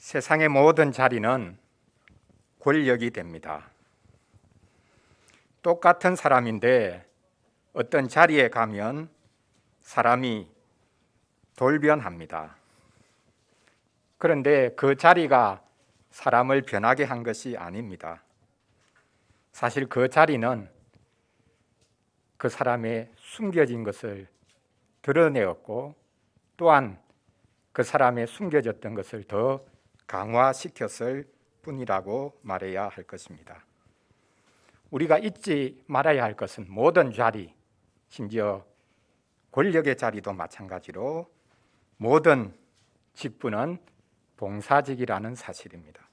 세상의 모든 자리는 권력이 됩니다. 똑같은 사람인데 어떤 자리에 가면 사람이 돌변합니다. 그런데 그 자리가 사람을 변하게 한 것이 아닙니다. 사실 그 자리는 그 사람의 숨겨진 것을 드러내었고 또한 그 사람의 숨겨졌던 것을 더 강화시켰을 뿐이라고 말해야 할 것입니다. 우리가 잊지 말아야 할 것은 모든 자리, 심지어 권력의 자리도 마찬가지로 모든 직분은 봉사직이라는 사실입니다.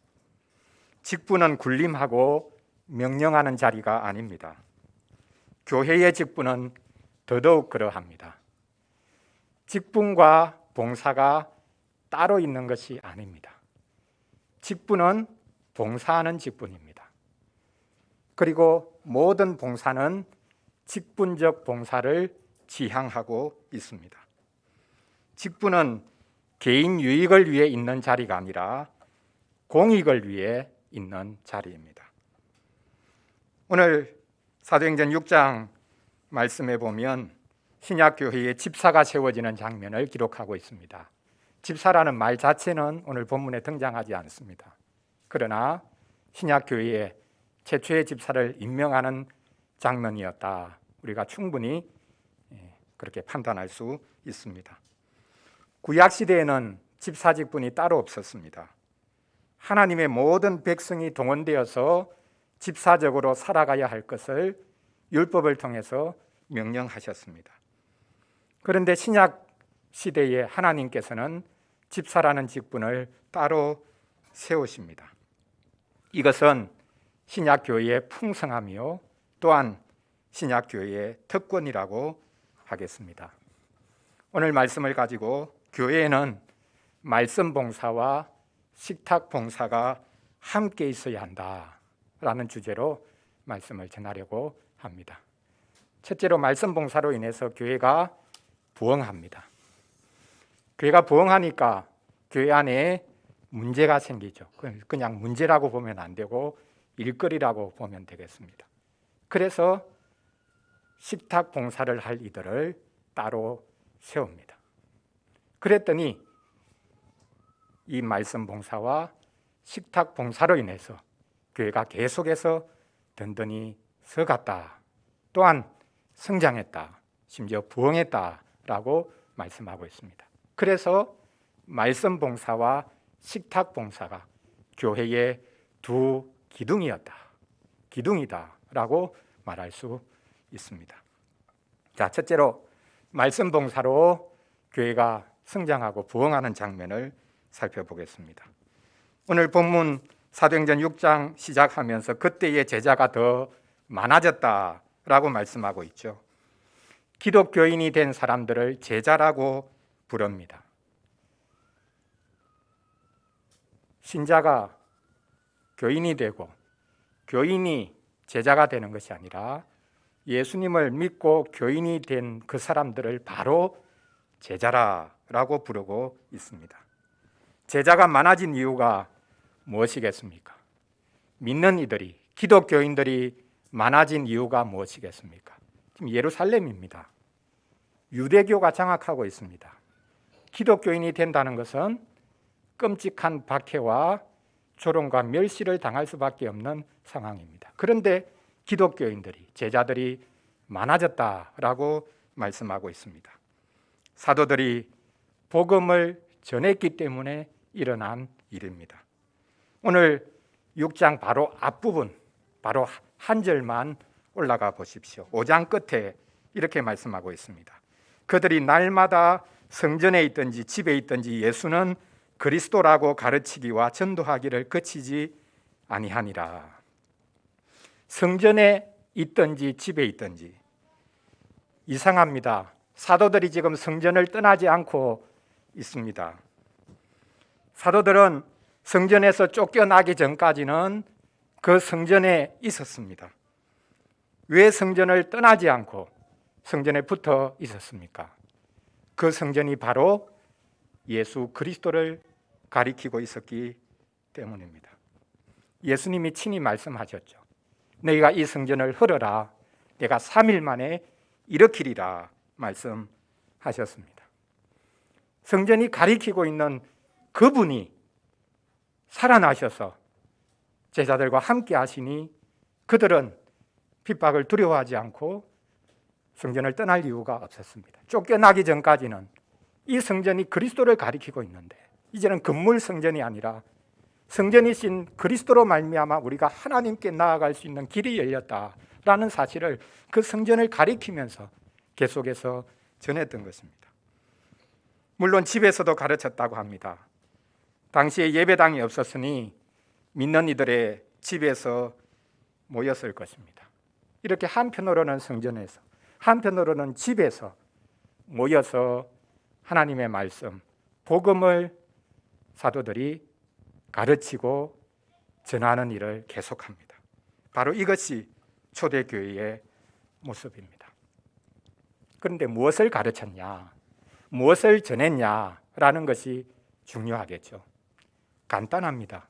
직분은 군림하고 명령하는 자리가 아닙니다. 교회의 직분은 더더욱 그러합니다. 직분과 봉사가 따로 있는 것이 아닙니다. 직분은 봉사하는 직분입니다. 그리고 모든 봉사는 직분적 봉사를 지향하고 있습니다. 직분은 개인 유익을 위해 있는 자리가 아니라 공익을 위해 있는 자리입니다. 오늘 사도행전 6장 말씀에 보면 신약교회에 집사가 세워지는 장면을 기록하고 있습니다. 집사라는 말 자체는 오늘 본문에 등장하지 않습니다. 그러나 신약교회에 최초의 집사를 임명하는 장면이었다. 우리가 충분히 그렇게 판단할 수 있습니다. 구약시대에는 집사 직분이 따로 없었습니다. 하나님의 모든 백성이 동원되어서 집사적으로 살아가야 할 것을 율법을 통해서 명령하셨습니다. 그런데 신약 시대에 하나님께서는 집사라는 직분을 따로 세우십니다. 이것은 신약교회의 풍성함이요 또한 신약교회의 특권이라고 하겠습니다. 오늘 말씀을 가지고 교회에는 말씀 봉사와 식탁 봉사가 함께 있어야 한다라는 주제로 말씀을 전하려고 합니다. 첫째로 말씀 봉사로 인해서 교회가 부흥합니다. 교회가 부흥하니까 교회 안에 문제가 생기죠. 그냥 문제라고 보면 안 되고 일거리라고 보면 되겠습니다. 그래서 식탁 봉사를 할 이들을 따로 세웁니다. 그랬더니 이 말씀 봉사와 식탁 봉사로 인해서 교회가 계속해서 든든히 서갔다. 또한 성장했다. 심지어 부흥했다라고 말씀하고 있습니다. 그래서 말씀 봉사와 식탁 봉사가 교회의 두 기둥이다라고 말할 수 있습니다. 자, 첫째로 말씀 봉사로 교회가 성장하고 부흥하는 장면을 살펴보겠습니다. 오늘 본문 사도행전 6장 시작하면서 그때의 제자가 더 많아졌다라고 말씀하고 있죠. 기독교인이 된 사람들을 제자라고 부릅니다. 신자가 교인이 되고 교인이 제자가 되는 것이 아니라 예수님을 믿고 교인이 된 그 사람들을 바로 제자라고 부르고 있습니다. 제자가 많아진 이유가 무엇이겠습니까? 믿는 이들이, 기독교인들이 많아진 이유가 무엇이겠습니까? 지금 예루살렘입니다. 유대교가 장악하고 있습니다. 기독교인이 된다는 것은 끔찍한 박해와 조롱과 멸시를 당할 수밖에 없는 상황입니다. 그런데 기독교인들이, 제자들이 많아졌다라고 말씀하고 있습니다. 사도들이 복음을 전했기 때문에 일어난 일입니다. 오늘 6장 바로 앞부분, 바로 한 절만 올라가 보십시오. 5장 끝에 이렇게 말씀하고 있습니다. 그들이 날마다 성전에 있든지 집에 있든지 예수는 그리스도라고 가르치기와 전도하기를 그치지 아니하니라. 성전에 있든지 집에 있든지 이상합니다. 사도들이 지금 성전을 떠나지 않고 있습니다. 사도들은 성전에서 쫓겨나기 전까지는 그 성전에 있었습니다. 왜 성전을 떠나지 않고 성전에 붙어 있었습니까? 그 성전이 바로 예수 그리스도를 가리키고 있었기 때문입니다. 예수님이 친히 말씀하셨죠. 너희가 이 성전을 헐어라. 내가 3일 만에 일으키리라 말씀하셨습니다. 성전이 가리키고 있는 그분이 살아나셔서 제자들과 함께 하시니 그들은 핍박을 두려워하지 않고 성전을 떠날 이유가 없었습니다. 쫓겨나기 전까지는 이 성전이 그리스도를 가리키고 있는데 이제는 건물 성전이 아니라 성전이신 그리스도로 말미암아 우리가 하나님께 나아갈 수 있는 길이 열렸다라는 사실을 그 성전을 가리키면서 계속해서 전했던 것입니다. 물론 집에서도 가르쳤다고 합니다. 당시에 예배당이 없었으니 믿는 이들의 집에서 모였을 것입니다. 이렇게 한편으로는 성전에서, 한편으로는 집에서 모여서 하나님의 말씀, 복음을 사도들이 가르치고 전하는 일을 계속합니다. 바로 이것이 초대교회의 모습입니다. 그런데 무엇을 가르쳤냐, 무엇을 전했냐라는 것이 중요하겠죠. 간단합니다.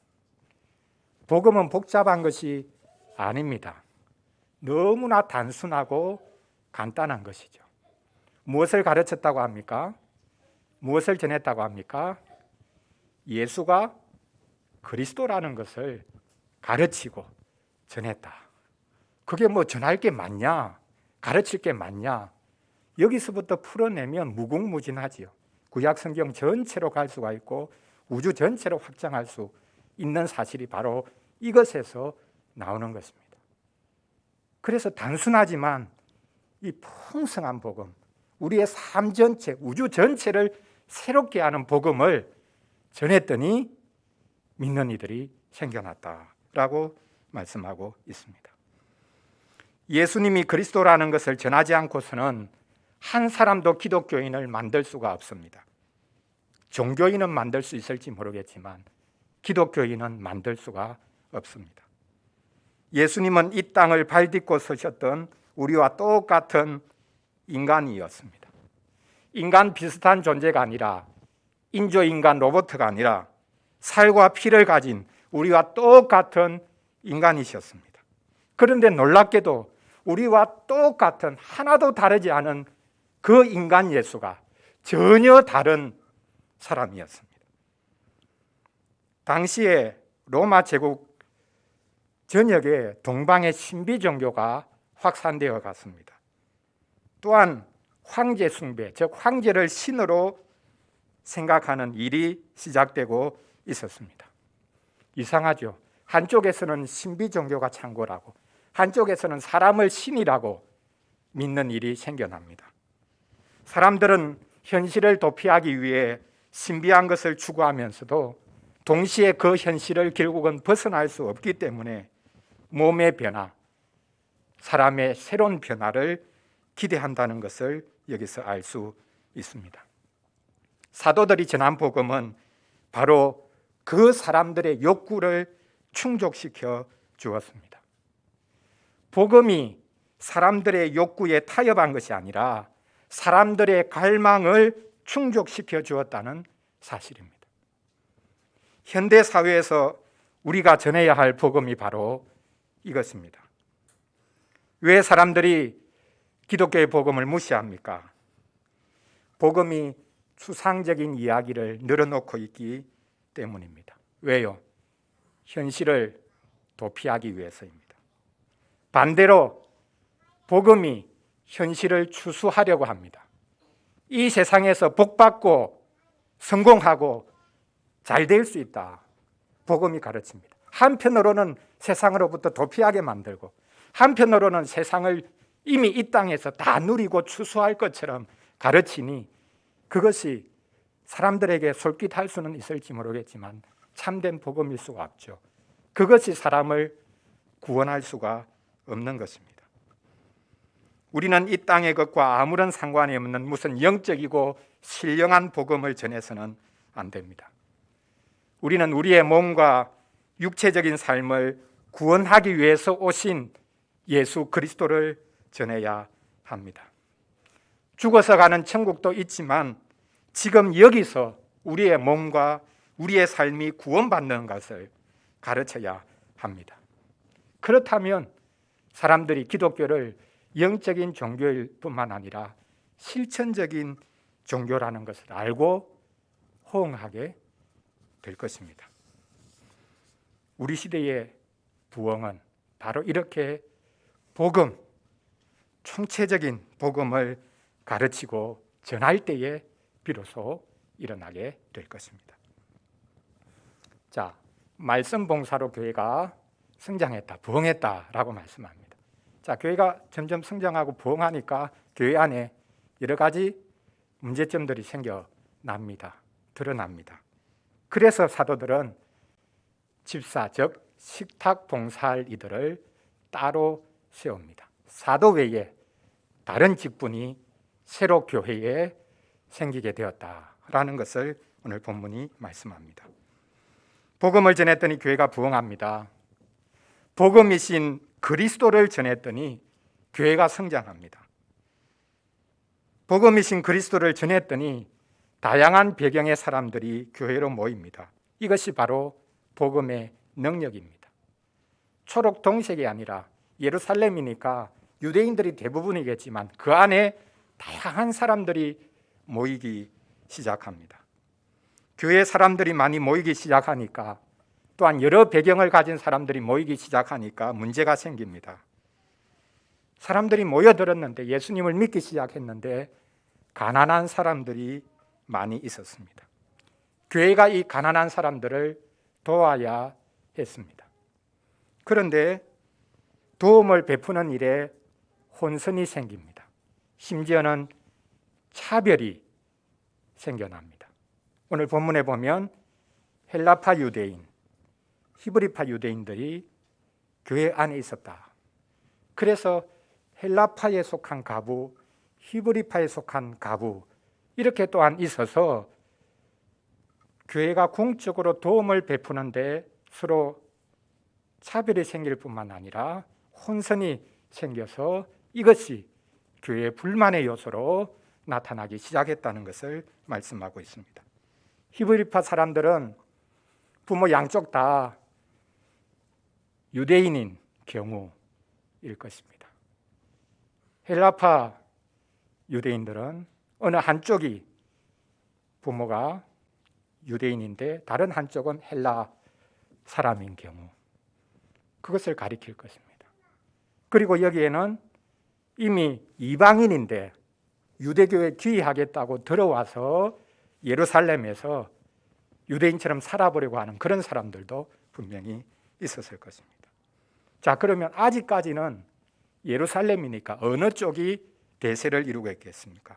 복음은 복잡한 것이 아닙니다. 너무나 단순하고 간단한 것이죠. 무엇을 가르쳤다고 합니까? 무엇을 전했다고 합니까? 예수가 그리스도라는 것을 가르치고 전했다. 그게 뭐 전할 게 맞냐? 가르칠 게 맞냐? 여기서부터 풀어내면 무궁무진하지요. 구약 성경 전체로 갈 수가 있고 우주 전체로 확장할 수 있는 사실이 바로 이것에서 나오는 것입니다. 그래서 단순하지만 이 풍성한 복음, 우리의 삶 전체, 우주 전체를 새롭게 하는 복음을 전했더니 믿는 이들이 생겨났다라고 말씀하고 있습니다. 예수님이 그리스도라는 것을 전하지 않고서는 한 사람도 기독교인을 만들 수가 없습니다. 종교인은 만들 수 있을지 모르겠지만 기독교인은 만들 수가 없습니다. 예수님은 이 땅을 발딛고 서셨던 우리와 똑같은 인간이었습니다. 인간 비슷한 존재가 아니라 인조인간 로봇가 아니라 살과 피를 가진 우리와 똑같은 인간이셨습니다. 그런데 놀랍게도 우리와 똑같은 하나도 다르지 않은 그 인간 예수가 전혀 다른 사람이었습니다. 당시에 로마 제국 전역에 동방의 신비 종교가 확산되어 갔습니다. 또한 황제 숭배, 즉 황제를 신으로 생각하는 일이 시작되고 있었습니다. 이상하죠. 한쪽에서는 신비 종교가 창궐하고 한쪽에서는 사람을 신이라고 믿는 일이 생겨납니다. 사람들은 현실을 도피하기 위해 신비한 것을 추구하면서도 동시에 그 현실을 결국은 벗어날 수 없기 때문에 몸의 변화, 사람의 새로운 변화를 기대한다는 것을 여기서 알 수 있습니다. 사도들이 전한 복음은 바로 그 사람들의 욕구를 충족시켜 주었습니다. 복음이 사람들의 욕구에 타협한 것이 아니라 사람들의 갈망을 충족시켜 주었다는 사실입니다. 현대 사회에서 우리가 전해야 할 복음이 바로 이것입니다. 왜 사람들이 기독교의 복음을 무시합니까? 복음이 추상적인 이야기를 늘어놓고 있기 때문입니다. 왜요? 현실을 도피하기 위해서입니다. 반대로 복음이 현실을 추수하려고 합니다. 이 세상에서 복받고 성공하고 잘 될 수 있다. 복음이 가르칩니다. 한편으로는 세상으로부터 도피하게 만들고 한편으로는 세상을 이미 이 땅에서 다 누리고 추수할 것처럼 가르치니 그것이 사람들에게 솔깃할 수는 있을지 모르겠지만 참된 복음일 수가 없죠. 그것이 사람을 구원할 수가 없는 것입니다. 우리는 이 땅의 것과 아무런 상관이 없는 무슨 영적이고 신령한 복음을 전해서는 안 됩니다. 우리는 우리의 몸과 육체적인 삶을 구원하기 위해서 오신 예수 그리스도를 전해야 합니다. 죽어서 가는 천국도 있지만 지금 여기서 우리의 몸과 우리의 삶이 구원받는 것을 가르쳐야 합니다. 그렇다면 사람들이 기독교를 영적인 종교일 뿐만 아니라 실천적인 종교라는 것을 알고 호응하게 될 것입니다. 우리 시대의 부흥은 바로 이렇게 복음, 총체적인 복음을 가르치고 전할 때에 비로소 일어나게 될 것입니다. 자, 말씀 봉사로 교회가 성장했다, 부흥했다라고 말씀합니다. 자, 교회가 점점 성장하고 부흥하니까 교회 안에 여러 가지 문제점들이 생겨납니다. 드러납니다. 그래서 사도들은 집사, 즉 식탁 봉사할 이들을 따로 세웁니다. 사도 외에 다른 직분이 새로 교회에 생기게 되었다라는 것을 오늘 본문이 말씀합니다. 복음을 전했더니 교회가 부흥합니다. 복음이신 그리스도를 전했더니 교회가 성장합니다. 복음이신 그리스도를 전했더니 다양한 배경의 사람들이 교회로 모입니다. 이것이 바로 복음의 능력입니다. 초록 동색이 아니라 예루살렘이니까 유대인들이 대부분이겠지만 그 안에 다양한 사람들이 모이기 시작합니다. 교회 사람들이 많이 모이기 시작하니까 또한 여러 배경을 가진 사람들이 모이기 시작하니까 문제가 생깁니다. 사람들이 모여들었는데 예수님을 믿기 시작했는데 가난한 사람들이 많이 있었습니다. 교회가 이 가난한 사람들을 도와야 했습니다. 그런데 도움을 베푸는 일에 혼선이 생깁니다. 심지어는 차별이 생겨납니다. 오늘 본문에 보면 헬라파 유대인, 히브리파 유대인들이 교회 안에 있었다. 그래서 헬라파에 속한 가부, 히브리파에 속한 가부 이렇게 또한 있어서 교회가 공적으로 도움을 베푸는데 서로 차별이 생길 뿐만 아니라 혼선이 생겨서 이것이 교회의 불만의 요소로 나타나기 시작했다는 것을 말씀하고 있습니다. 히브리파 사람들은 부모 양쪽 다 유대인인 경우일 것입니다. 헬라파 유대인들은 어느 한쪽이 부모가 유대인인데 다른 한쪽은 헬라 사람인 경우 그것을 가리킬 것입니다. 그리고 여기에는 이미 이방인인데 유대교에 귀의하겠다고 들어와서 예루살렘에서 유대인처럼 살아보려고 하는 그런 사람들도 분명히 있었을 것입니다. 자, 그러면 아직까지는 예루살렘이니까 어느 쪽이 대세를 이루고 있겠습니까?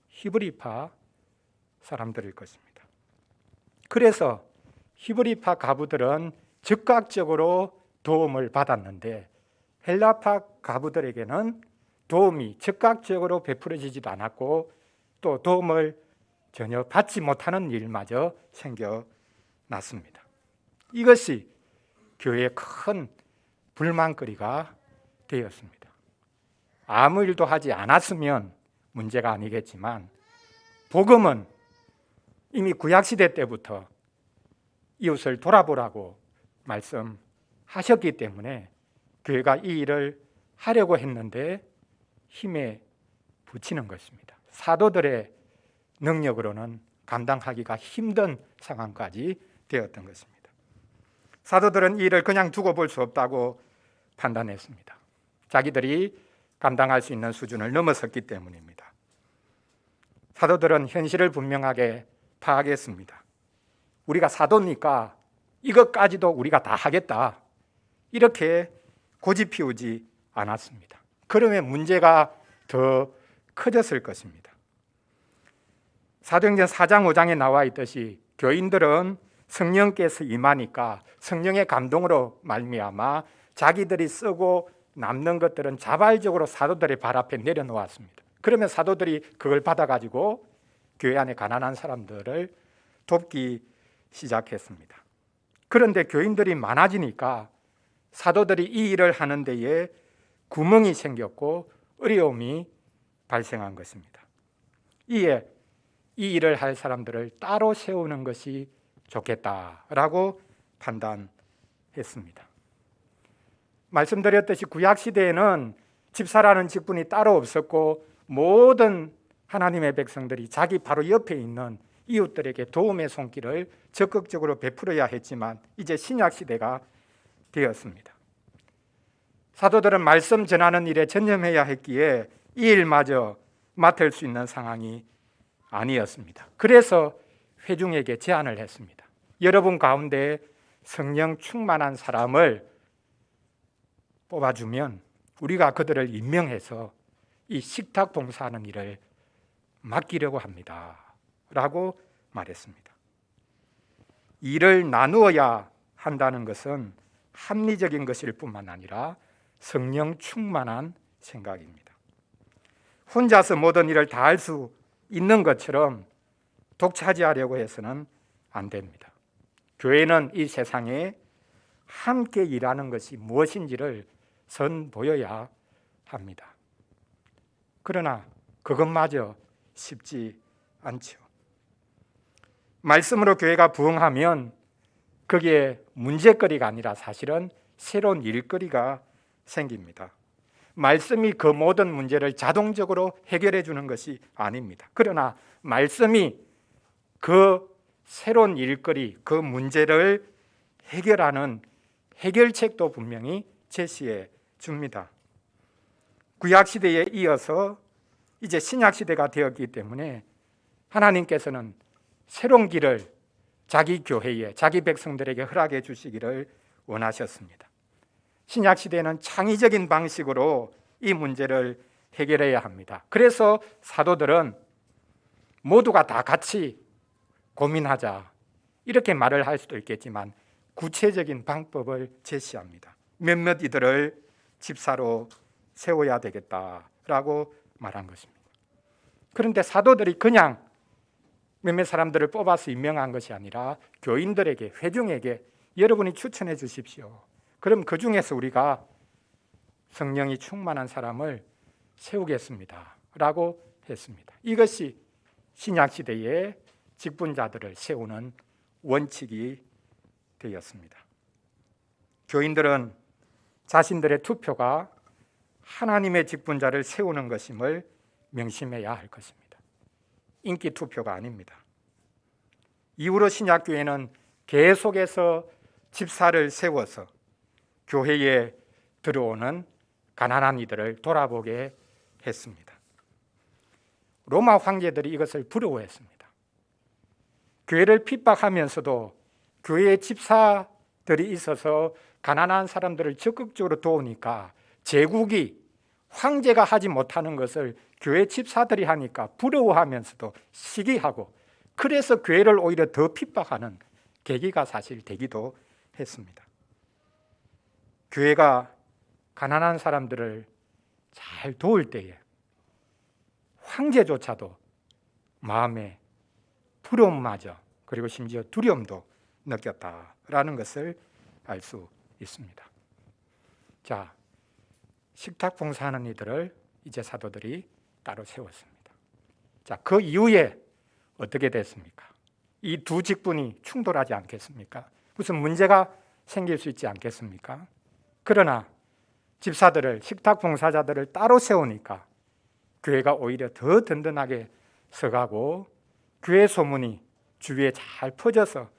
히브리파 사람들일 것입니다. 그래서 히브리파 가부들은 즉각적으로 도움을 받았는데 헬라파 가부들에게는 도움이 즉각적으로 베풀어지지도 않았고 또 도움을 전혀 받지 못하는 일마저 생겨났습니다. 이것이 교회의 큰 불만거리가 되었습니다. 아무 일도 하지 않았으면 문제가 아니겠지만 복음은 이미 구약시대 때부터 이웃을 돌아보라고 말씀하셨기 때문에 교회가 이 일을 하려고 했는데 힘에 부치는 것입니다. 사도들의 능력으로는 감당하기가 힘든 상황까지 되었던 것입니다. 사도들은 이 일을 그냥 두고 볼 수 없다고 판단했습니다. 자기들이 감당할 수 있는 수준을 넘어섰기 때문입니다. 사도들은 현실을 분명하게 파악했습니다. 우리가 사도니까 이것까지도 우리가 다 하겠다. 이렇게 고집 피우지 않았습니다. 그러면 문제가 더 커졌을 것입니다. 사도행전 4장 5장에 나와 있듯이 교인들은 성령께서 임하니까 성령의 감동으로 말미암아 자기들이 쓰고 남는 것들은 자발적으로 사도들의 발 앞에 내려놓았습니다. 그러면 사도들이 그걸 받아가지고 교회 안에 가난한 사람들을 돕기 시작했습니다. 그런데 교인들이 많아지니까 사도들이 이 일을 하는 데에 구멍이 생겼고 어려움이 발생한 것입니다. 이에 이 일을 할 사람들을 따로 세우는 것이 좋겠다라고 판단했습니다. 말씀드렸듯이 구약시대에는 집사라는 직분이 따로 없었고 모든 하나님의 백성들이 자기 바로 옆에 있는 이웃들에게 도움의 손길을 적극적으로 베풀어야 했지만 이제 신약시대가 되었습니다. 사도들은 말씀 전하는 일에 전념해야 했기에 이 일마저 맡을 수 있는 상황이 아니었습니다. 그래서 회중에게 제안을 했습니다. 여러분 가운데 성령 충만한 사람을 뽑아주면 우리가 그들을 임명해서 이 식탁 봉사하는 일을 맡기려고 합니다 라고 말했습니다. 일을 나누어야 한다는 것은 합리적인 것일 뿐만 아니라 성령 충만한 생각입니다. 혼자서 모든 일을 다 할 수 있는 것처럼 독차지하려고 해서는 안 됩니다. 교회는 이 세상에 함께 일하는 것이 무엇인지를 선보여야 합니다. 그러나 그것마저 쉽지 않죠. 말씀으로 교회가 부흥하면 그게 문제거리가 아니라 사실은 새로운 일거리가 생깁니다. 말씀이 그 모든 문제를 자동적으로 해결해 주는 것이 아닙니다. 그러나 말씀이 그 새로운 일거리, 그 문제를 해결하는 해결책도 분명히 제시해 줍니다. 구약시대에 이어서 이제 신약시대가 되었기 때문에 하나님께서는 새로운 길을 자기 교회에, 자기 백성들에게 허락해 주시기를 원하셨습니다. 신약시대에는 창의적인 방식으로 이 문제를 해결해야 합니다. 그래서 사도들은 모두가 다 같이 고민하자 이렇게 말을 할 수도 있겠지만 구체적인 방법을 제시합니다. 몇몇 이들을 집사로 세워야 되겠다라고 말한 것입니다. 그런데 사도들이 그냥 몇몇 사람들을 뽑아서 임명한 것이 아니라 교인들에게, 회중에게 여러분이 추천해 주십시오. 그럼 그 중에서 우리가 성령이 충만한 사람을 세우겠습니다 라고 했습니다. 이것이 신약시대의 직분자들을 세우는 원칙이 되었습니다. 교인들은 자신들의 투표가 하나님의 직분자를 세우는 것임을 명심해야 할 것입니다. 인기 투표가 아닙니다. 이후로 신약교회는 계속해서 집사를 세워서 교회에 들어오는 가난한 이들을 돌아보게 했습니다. 로마 황제들이 이것을 부러워했습니다. 교회를 핍박하면서도 교회에 집사들이 있어서 가난한 사람들을 적극적으로 도우니까 제국이 황제가 하지 못하는 것을 교회 집사들이 하니까 부러워하면서도 시기하고 그래서 교회를 오히려 더 핍박하는 계기가 사실 되기도 했습니다. 교회가 가난한 사람들을 잘 도울 때에 황제조차도 마음에 부러움마저 그리고 심지어 두려움도 느꼈다라는 것을 알 수 있습니다. 자, 식탁 봉사하는 이들을 이제 사도들이 따로 세웠습니다. 자, 그 이후에 어떻게 됐습니까? 이 두 직분이 충돌하지 않겠습니까? 무슨 문제가 생길 수 있지 않겠습니까? 그러나 집사들을, 식탁 봉사자들을 따로 세우니까 교회가 오히려 더 든든하게 서가고 교회 소문이 주위에 잘 퍼져서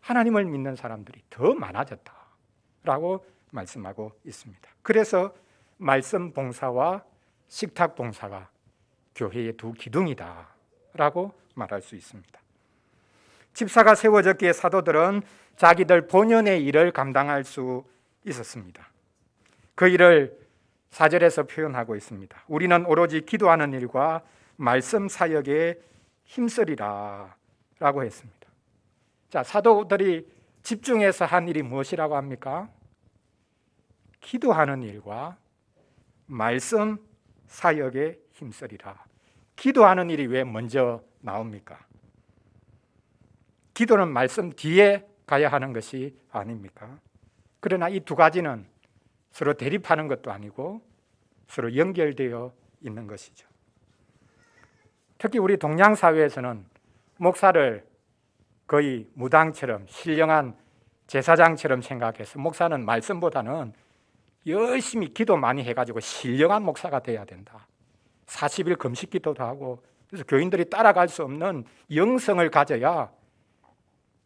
하나님을 믿는 사람들이 더 많아졌다라고 말씀하고 있습니다. 그래서 말씀 봉사와 식탁 봉사가 교회의 두 기둥이다라고 말할 수 있습니다. 집사가 세워졌기에 사도들은 자기들 본연의 일을 감당할 수 있었습니다. 그 일을 4절에서 표현하고 있습니다. 우리는 오로지 기도하는 일과 말씀 사역에 힘쓰리라 라고 했습니다. 자, 사도들이 집중해서 한 일이 무엇이라고 합니까? 기도하는 일과 말씀 사역에 힘쓰리라. 기도하는 일이 왜 먼저 나옵니까? 기도는 말씀 뒤에 가야 하는 것이 아닙니까? 그러나 이 두 가지는 서로 대립하는 것도 아니고 서로 연결되어 있는 것이죠. 특히 우리 동양 사회에서는 목사를 거의 무당처럼 신령한 제사장처럼 생각해서 목사는 말씀보다는 열심히 기도 많이 해가지고 신령한 목사가 돼야 된다. 40일 금식 기도도 하고, 그래서 교인들이 따라갈 수 없는 영성을 가져야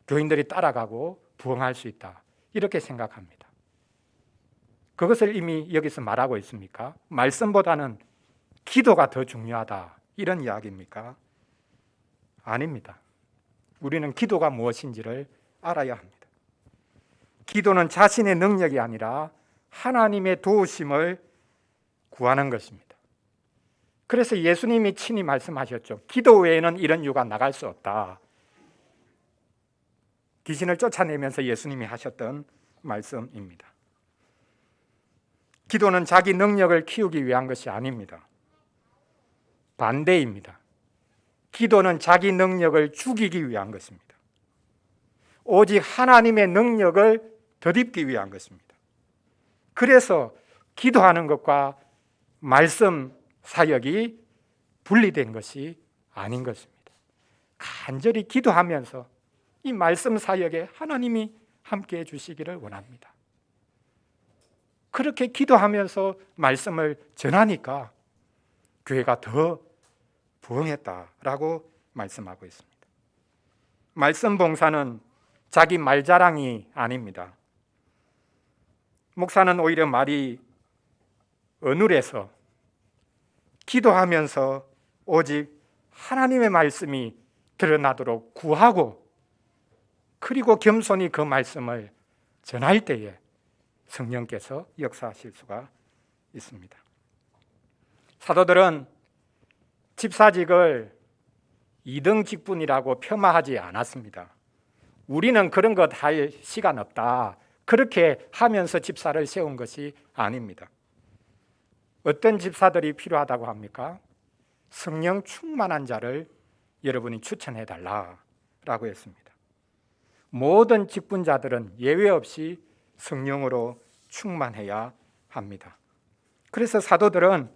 교인들이 따라가고 부흥할 수 있다. 이렇게 생각합니다. 그것을 이미 여기서 말하고 있습니까? 말씀보다는 기도가 더 중요하다. 이런 이야기입니까? 아닙니다. 우리는 기도가 무엇인지를 알아야 합니다. 기도는 자신의 능력이 아니라 하나님의 도우심을 구하는 것입니다. 그래서 예수님이 친히 말씀하셨죠. 기도 외에는 이런 유가 나갈 수 없다. 귀신을 쫓아내면서 예수님이 하셨던 말씀입니다. 기도는 자기 능력을 키우기 위한 것이 아닙니다. 반대입니다. 기도는 자기 능력을 죽이기 위한 것입니다. 오직 하나님의 능력을 덧입기 위한 것입니다. 그래서 기도하는 것과 말씀 사역이 분리된 것이 아닌 것입니다. 간절히 기도하면서 이 말씀 사역에 하나님이 함께해 주시기를 원합니다. 그렇게 기도하면서 말씀을 전하니까 교회가 더 부흥했다라고 말씀하고 있습니다. 말씀 봉사는 자기 말 자랑이 아닙니다. 목사는 오히려 말이 어눌해서 기도하면서 오직 하나님의 말씀이 드러나도록 구하고, 그리고 겸손히 그 말씀을 전할 때에 성령께서 역사하실 수가 있습니다. 사도들은 집사직을 2등 직분이라고 폄하하지 않았습니다. 우리는 그런 것 할 시간 없다. 그렇게 하면서 집사를 세운 것이 아닙니다. 어떤 집사들이 필요하다고 합니까? 성령 충만한 자를 여러분이 추천해 달라라고 했습니다. 모든 직분자들은 예외 없이 성령으로 충만해야 합니다. 그래서 사도들은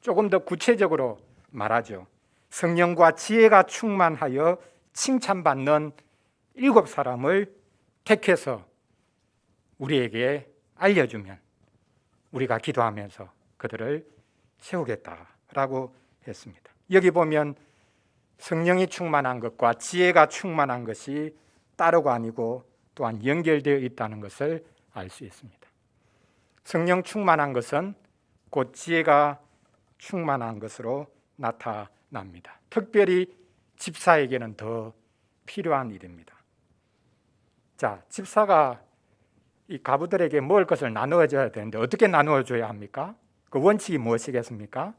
조금 더 구체적으로 말하죠. 성령과 지혜가 충만하여 칭찬받는 7사람을 택해서 우리에게 알려주면 우리가 기도하면서 그들을 세우겠다라고 했습니다. 여기 보면 성령이 충만한 것과 지혜가 충만한 것이 따로가 아니고 또한 연결되어 있다는 것을 알 수 있습니다. 성령 충만한 것은 곧 지혜가 충만한 것으로 나타납니다. 특별히 집사에게는 더 필요한 일입니다. 자, 집사가 이 가부들에게 먹을 것을 나누어 줘야 되는데 어떻게 나누어 줘야 합니까? 그 원칙이 무엇이겠습니까?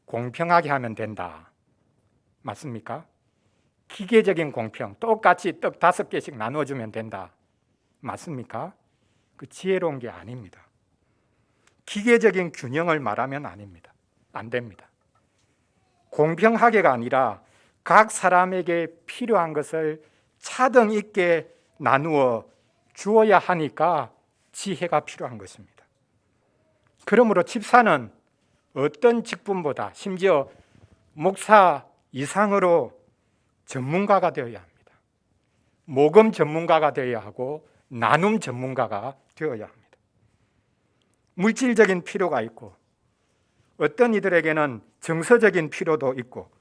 공평하게 하면 된다. 맞습니까? 기계적인 공평, 똑같이 떡 5개씩 나누어 주면 된다. 맞습니까? 그 지혜로운 게 아닙니다. 기계적인 균형을 말하면 아닙니다. 안 됩니다. 공평하게가 아니라 각 사람에게 필요한 것을 차등 있게 나누어 주어야 하니까 지혜가 필요한 것입니다. 그러므로 집사는 어떤 직분보다 심지어 목사 이상으로 전문가가 되어야 합니다. 모금 전문가가 되어야 하고 나눔 전문가가 되어야 합니다. 물질적인 필요가 있고 어떤 이들에게는 정서적인 필요도 있고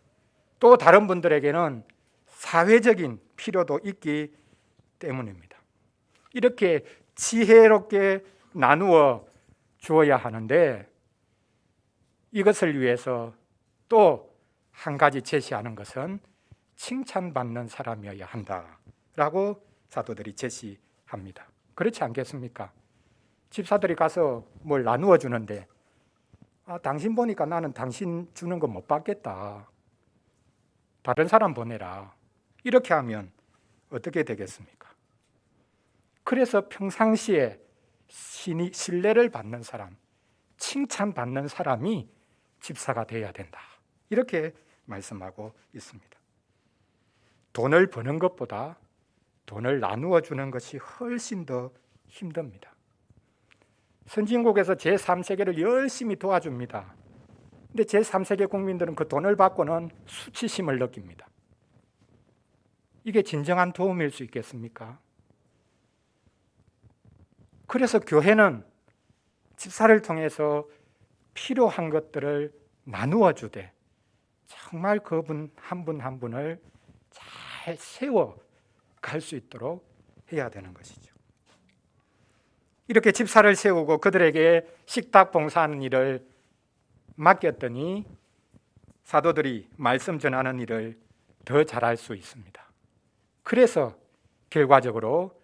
또 다른 분들에게는 사회적인 필요도 있기 때문입니다. 이렇게 지혜롭게 나누어 주어야 하는데 이것을 위해서 또 한 가지 제시하는 것은 칭찬받는 사람이어야 한다라고 사도들이 제시합니다. 그렇지 않겠습니까? 집사들이 가서 뭘 나누어 주는데 당신 보니까 나는 당신 주는 거 못 받겠다. 다른 사람 보내라. 이렇게 하면 어떻게 되겠습니까? 그래서 평상시에 신뢰를 받는 사람, 칭찬받는 사람이 집사가 되어야 된다. 이렇게 말씀하고 있습니다. 돈을 버는 것보다 돈을 나누어 주는 것이 훨씬 더 힘듭니다. 선진국에서 제3세계를 열심히 도와줍니다. 근데 제3세계 국민들은 그 돈을 받고는 수치심을 느낍니다. 이게 진정한 도움일 수 있겠습니까? 그래서 교회는 집사를 통해서 필요한 것들을 나누어 주되 정말 그분 한 분 한 분을 잘 세워 갈 수 있도록 해야 되는 것이죠. 이렇게 집사를 세우고 그들에게 식탁 봉사하는 일을 맡겼더니 사도들이 말씀 전하는 일을 더 잘할 수 있습니다. 그래서 결과적으로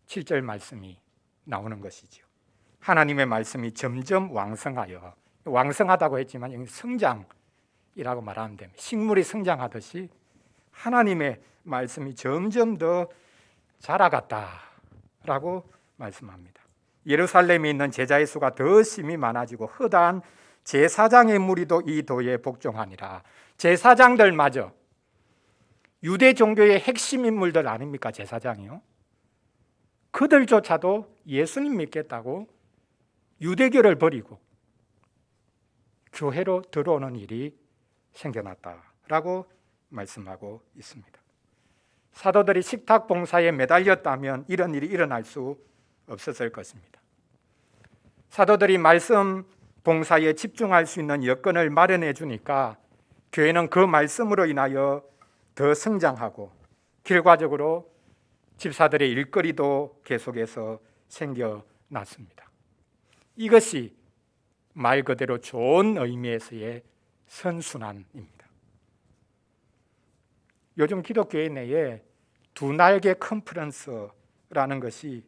7절 말씀이 나오는 것이죠. 하나님의 말씀이 점점 왕성하여, 왕성하다고 했지만 여기 성장이라고 말하면 됩니다. 식물이 성장하듯이 하나님의 말씀이 점점 더 자라갔다라고 말씀합니다. 예루살렘에 있는 제자의 수가 더 심히 많아지고 허다한 제사장의 무리도 이 도에 복종하니라. 제사장들마저 유대 종교의 핵심 인물들 아닙니까? 제사장이요. 그들조차도 예수님 믿겠다고 유대교를 버리고 교회로 들어오는 일이 생겨났다라고 말씀하고 있습니다. 사도들이 식탁 봉사에 매달렸다면 이런 일이 일어날 수 없었을 것입니다. 사도들이 말씀 봉사에 집중할 수 있는 여건을 마련해 주니까 교회는 그 말씀으로 인하여 더 성장하고 결과적으로 집사들의 일거리도 계속해서 생겨났습니다. 이것이 말 그대로 좋은 의미에서의 선순환입니다. 요즘 기독교회 내에 두 날개 컨퍼런스라는 것이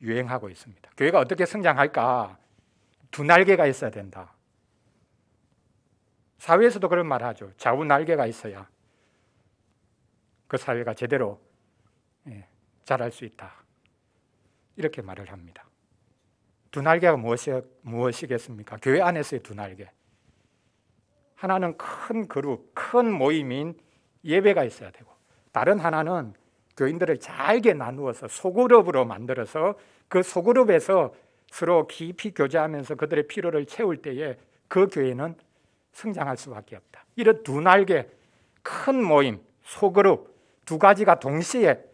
유행하고 있습니다. 교회가 어떻게 성장할까? 두 날개가 있어야 된다. 사회에서도 그런 말 하죠. 좌우 날개가 있어야 그 사회가 제대로 자랄 수 있다. 이렇게 말을 합니다. 두 날개가 무엇이겠습니까? 교회 안에서의 두 날개. 하나는 큰 그룹, 큰 모임인 예배가 있어야 되고, 다른 하나는 교인들을 잘게 나누어서 소그룹으로 만들어서 그 소그룹에서 서로 깊이 교제하면서 그들의 필요를 채울 때에 그 교회는 성장할 수밖에 없다. 이런 두 날개, 큰 모임, 소그룹 두 가지가 동시에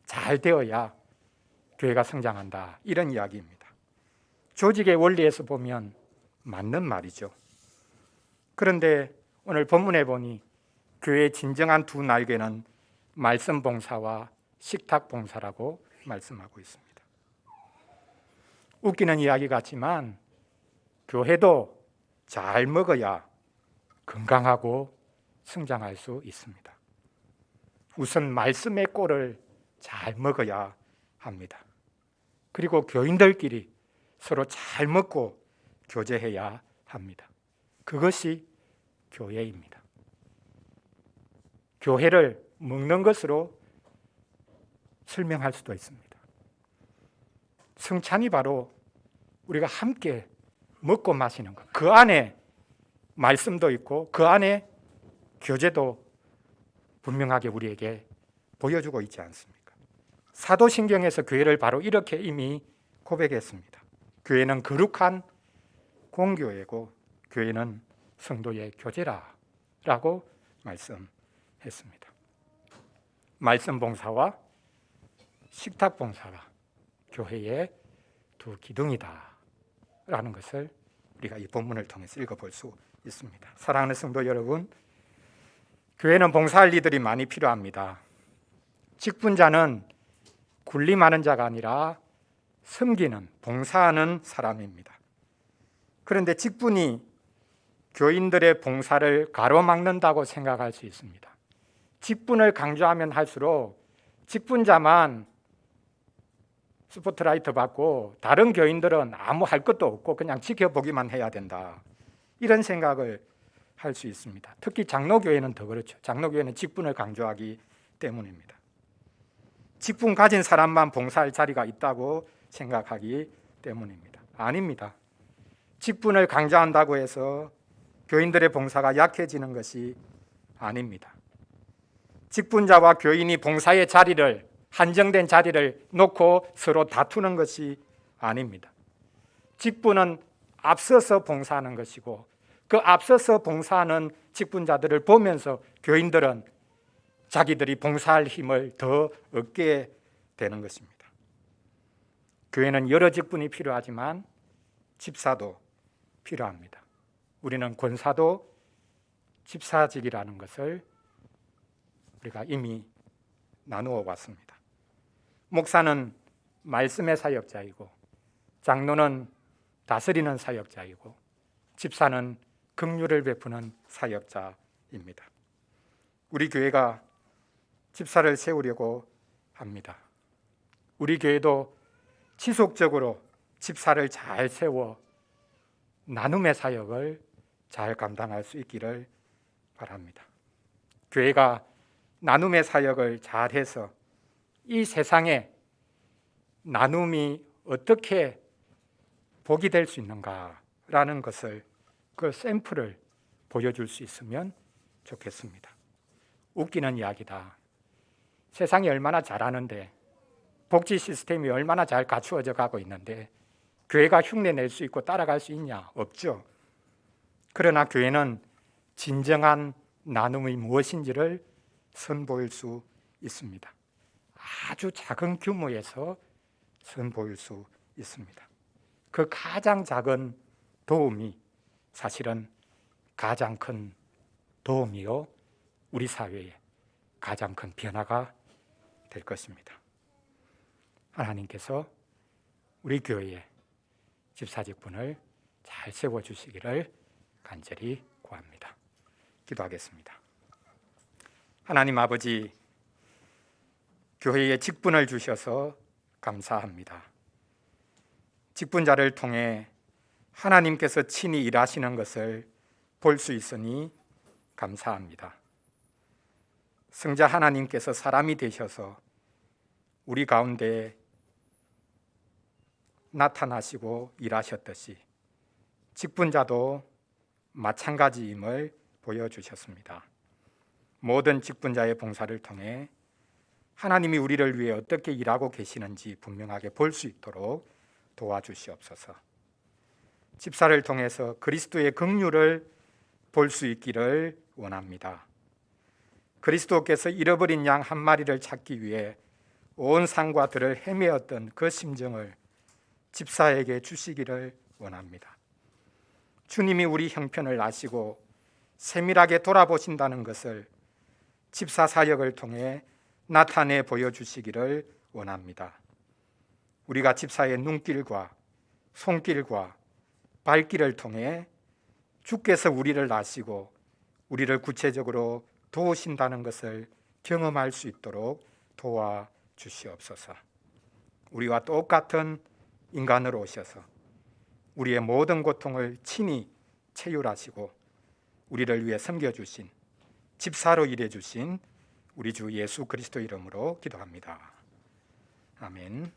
잘 되어야 교회가 성장한다. 이런 이야기입니다. 조직의 원리에서 보면 맞는 말이죠. 그런데 오늘 본문에 보니 교회의 진정한 두 날개는 말씀 봉사와 식탁 봉사라고 말씀하고 있습니다. 웃기는 이야기 같지만 교회도 잘 먹어야 건강하고 성장할 수 있습니다. 우선 말씀의 꼴을 잘 먹어야 합니다. 그리고 교인들끼리 서로 잘 먹고 교제해야 합니다. 그것이 교회입니다. 교회를 먹는 것으로 설명할 수도 있습니다. 성찬이 바로 우리가 함께 먹고 마시는 것. 그 안에 말씀도 있고 그 안에 교제도 분명하게 우리에게 보여주고 있지 않습니까? 사도신경에서 교회를 바로 이렇게 이미 고백했습니다. 교회는 거룩한 공교회고 교회는 성도의 교제라라고 말씀했습니다. 말씀 봉사와 식탁 봉사가 교회의 두 기둥이다라는 것을 우리가 이 본문을 통해서 읽어볼 수 있습니다. 사랑하는 성도 여러분, 교회는 봉사할 이들이 많이 필요합니다. 직분자는 군림하는 자가 아니라 섬기는, 봉사하는 사람입니다. 그런데 직분이 교인들의 봉사를 가로막는다고 생각할 수 있습니다. 직분을 강조하면 할수록 직분자만 스포트라이트 받고 다른 교인들은 아무 할 것도 없고 그냥 지켜보기만 해야 된다. 이런 생각을 할 수 있습니다. 특히 장로교회는 더 그렇죠. 장로교회는 직분을 강조하기 때문입니다. 직분 가진 사람만 봉사할 자리가 있다고 생각하기 때문입니다. 아닙니다. 직분을 강조한다고 해서 교인들의 봉사가 약해지는 것이 아닙니다. 직분자와 교인이 봉사의 자리를, 한정된 자리를 놓고 서로 다투는 것이 아닙니다. 직분은 앞서서 봉사하는 것이고 그 앞서서 봉사하는 직분자들을 보면서 교인들은 자기들이 봉사할 힘을 더 얻게 되는 것입니다. 교회는 여러 직분이 필요하지만 집사도 필요합니다. 우리는 권사도 집사직이라는 것을 우리가 이미 나누어 왔습니다. 목사는 말씀의 사역자이고, 장로는 다스리는 사역자이고, 집사는 긍휼을 베푸는 사역자입니다. 우리 교회가 집사를 세우려고 합니다. 우리 교회도 지속적으로 집사를 잘 세워 나눔의 사역을 잘 감당할 수 있기를 바랍니다. 교회가 나눔의 사역을 잘해서 이 세상에 나눔이 어떻게 복이 될 수 있는가라는 것을, 그 샘플을 보여줄 수 있으면 좋겠습니다. 웃기는 이야기다. 세상이 얼마나 잘하는데, 복지 시스템이 얼마나 잘 갖추어져 가고 있는데 교회가 흉내 낼 수 있고 따라갈 수 있냐? 없죠. 그러나 교회는 진정한 나눔이 무엇인지를 선보일 수 있습니다. 아주 작은 규모에서 선보일 수 있습니다. 그 가장 작은 도움이 사실은 가장 큰 도움이요, 우리 사회에 가장 큰 변화가 될 것입니다. 하나님께서 우리 교회에 집사직분을 잘 세워주시기를 간절히 구합니다. 기도하겠습니다. 하나님 아버지, 교회에 직분을 주셔서 감사합니다. 직분자를 통해 하나님께서 친히 일하시는 것을 볼 수 있으니 감사합니다. 성자 하나님께서 사람이 되셔서 우리 가운데 나타나시고 일하셨듯이 직분자도 마찬가지임을 보여주셨습니다. 모든 직분자의 봉사를 통해 하나님이 우리를 위해 어떻게 일하고 계시는지 분명하게 볼 수 있도록 도와주시옵소서. 집사를 통해서 그리스도의 긍휼을 볼 수 있기를 원합니다. 그리스도께서 잃어버린 양 한 마리를 찾기 위해 온 산과 들을 헤매었던 그 심정을 집사에게 주시기를 원합니다. 주님이 우리 형편을 아시고 세밀하게 돌아보신다는 것을 집사 사역을 통해 나타내 보여주시기를 원합니다. 우리가 집사의 눈길과 손길과 발길을 통해 주께서 우리를 아시고 우리를 구체적으로 도우신다는 것을 경험할 수 있도록 도와주시옵소서. 우리와 똑같은 인간으로 오셔서 우리의 모든 고통을 친히 체휼하시고 우리를 위해 섬겨주신, 집사로 일해주신 우리 주 예수 그리스도 이름으로 기도합니다. 아멘.